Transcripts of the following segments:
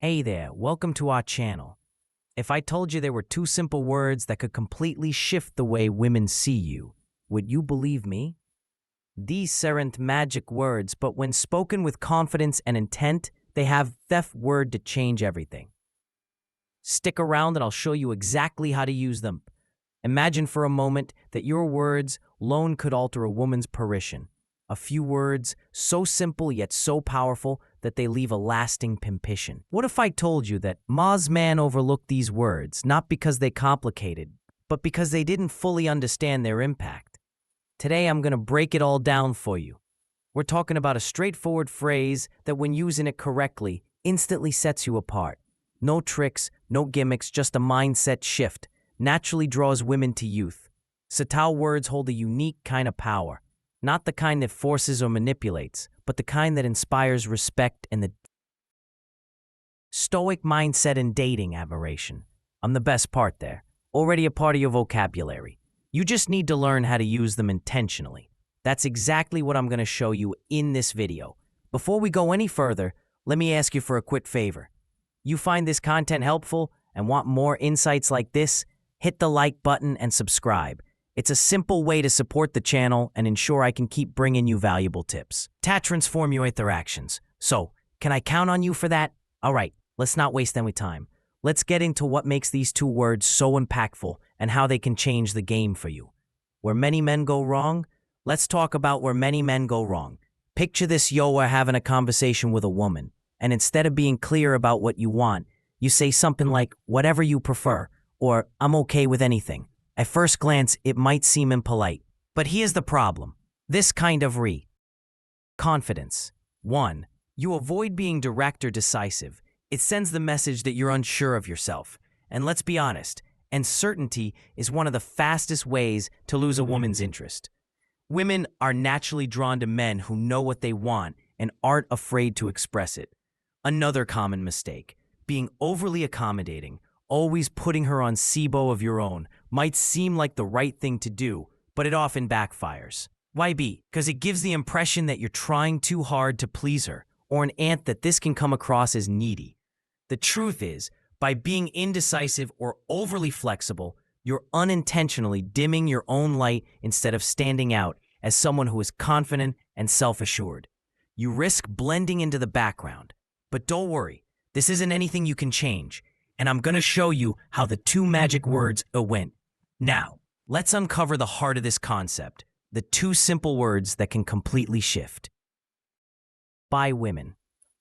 Hey there, welcome to our channel. If I told you there were two simple words that could completely shift the way women see you, would you believe me? These aren't magic words, but when spoken with confidence and intent, they have that word to change everything. Stick around and I'll show you exactly how to use them. Imagine for a moment that your words alone could alter a woman's position. A few words, so simple yet so powerful that they leave a lasting impression. What if I told you that most men overlooked these words, not because they complicated, but because they didn't fully understand their impact? Today I'm going to break it all down for you. We're talking about a straightforward phrase that when using it correctly, instantly sets you apart. No tricks, no gimmicks, just a mindset shift. Naturally draws women to youth. Satao words hold a unique kind of power. Not the kind that forces or manipulates, but the kind that inspires respect and the Stoic mindset in dating admiration. I'm the best part there. Already a part of your vocabulary. You just need to learn how to use them intentionally. That's exactly what I'm going to show you in this video. Before we go any further, let me ask you for a quick favor. You find this content helpful and want more insights like this? Hit the like button and subscribe. It's a simple way to support the channel and ensure I can keep bringing you valuable tips. To transform your interactions. So, can I count on you for that? All right, let's not waste any time. Let's get into what makes these two words so impactful and how they can change the game for you. Where many men go wrong? Let's talk about where many men go wrong. Picture this: you are having a conversation with a woman, and instead of being clear about what you want, you say something like, whatever you prefer, or I'm okay with anything. At first glance, it might seem impolite, but here's the problem. This kind of confidence. 1. You avoid being direct or decisive. It sends the message that you're unsure of yourself. And let's be honest, uncertainty is one of the fastest ways to lose a woman's interest. Women are naturally drawn to men who know what they want and aren't afraid to express it. Another common mistake, being overly accommodating, always putting her on SIBO of your own, might seem like the right thing to do, but it often backfires. Why be? Because it gives the impression that you're trying too hard to please her, or an aunt that this can come across as needy. The truth is, by being indecisive or overly flexible, you're unintentionally dimming your own light instead of standing out as someone who is confident and self-assured. You risk blending into the background. But don't worry, this isn't anything you can change, and I'm going to show you how the two magic words went. Now, let's uncover the heart of this concept, the two simple words that can completely shift. By women.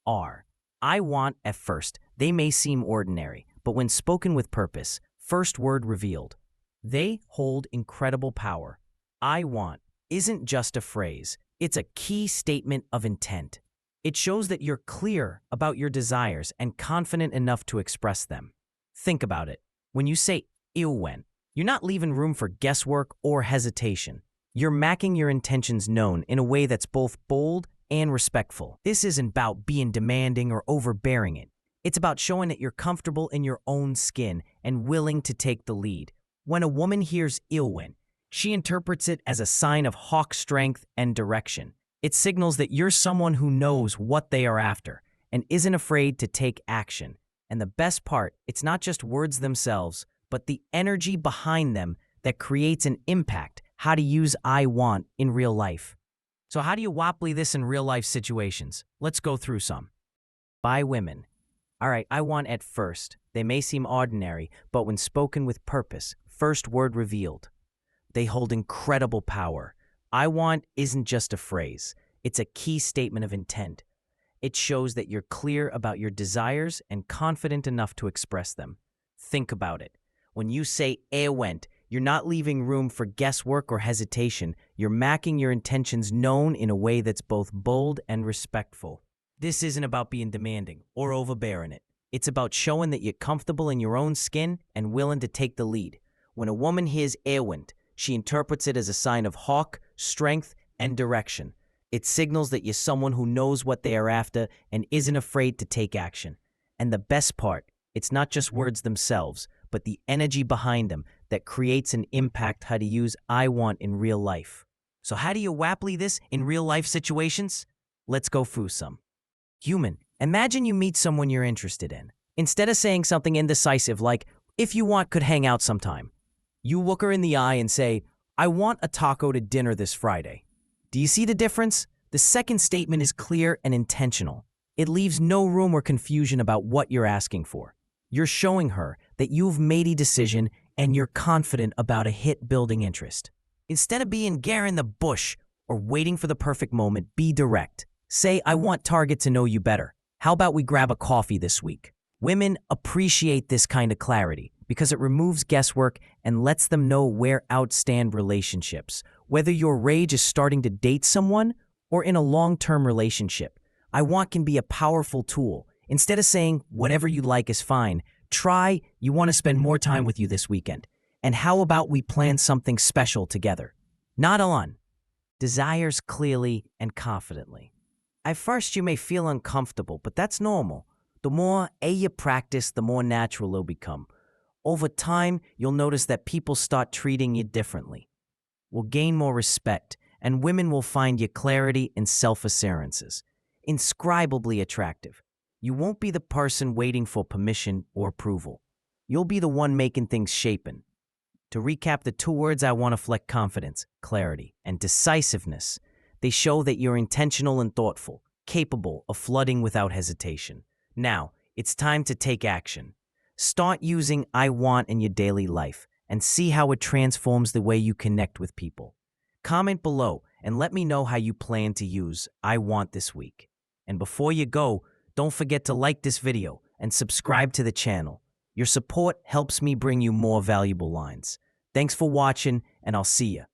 I want at first. They may seem ordinary, but when spoken with purpose, first word revealed. They hold incredible power. I want isn't just a phrase, it's a key statement of intent. It shows that you're clear about your desires and confident enough to express them. Think about it. When you say when, you're not leaving room for guesswork or hesitation. You're making your intentions known in a way that's both bold and respectful. This isn't about being demanding or overbearing it. It's about showing that you're comfortable in your own skin and willing to take the lead. When a woman hears when, she interprets it as a sign of hawk strength and direction. It signals that you're someone who knows what they are after and isn't afraid to take action. And the best part, it's not just words themselves, but the energy behind them that creates an impact. How to use I want in real life. So how do you apply this in real life situations? Let's go through some. By women. All right, I want at first. They may seem ordinary, but when spoken with purpose, first word revealed. They hold incredible power. I want isn't just a phrase. It's a key statement of intent. It shows that you're clear about your desires and confident enough to express them. Think about it. When you say went, you're not leaving room for guesswork or hesitation. You're making your intentions known in a way that's both bold and respectful. This isn't about being demanding or overbearing it. It's about showing that you're comfortable in your own skin and willing to take the lead. When a woman hears went, she interprets it as a sign of hawk, strength, and direction. It signals that you're someone who knows what they are after and isn't afraid to take action. And the best part, it's not just words themselves, but the energy behind them that creates an impact. How to use I want in real life. So how do you apply this in real life situations? Let's go through some. Human, Imagine you meet someone you're interested in. Instead of saying something indecisive like, if you want, could hang out sometime, you look her in the eye and say, I want a taco to dinner this Friday. Do you see the difference? The second statement is clear and intentional. It leaves no room or confusion about what you're asking for. You're showing her that you've made a decision and you're confident about a hit-building interest. Instead of being in the bush or waiting for the perfect moment, be direct. Say, I want Target to know you better. How about we grab a coffee this week? Women appreciate this kind of clarity because it removes guesswork and lets them know where outstand relationships. Whether your rage is starting to date someone or in a long-term relationship, I want can be a powerful tool. Instead of saying, whatever you like is fine, try, you want to spend more time with you this weekend. And how about we plan something special together? Not on. Desires clearly and confidently. At first, you may feel uncomfortable, but that's normal. The more you practice, the more natural it'll become. Over time, you'll notice that people start treating you differently. Will gain more respect, and women will find your clarity and self-assurances inscribably attractive. You won't be the person waiting for permission or approval. You'll be the one making things shapen. To recap the two words I want to reflect: confidence, clarity, and decisiveness. They show that you're intentional and thoughtful, capable of flooding without hesitation. Now, it's time to take action. Start using I want in your daily life and see how it transforms the way you connect with people. Comment below and let me know how you plan to use I want this week. And before you go, don't forget to like this video and subscribe to the channel. Your support helps me bring you more valuable lines. Thanks for watching, and I'll see ya.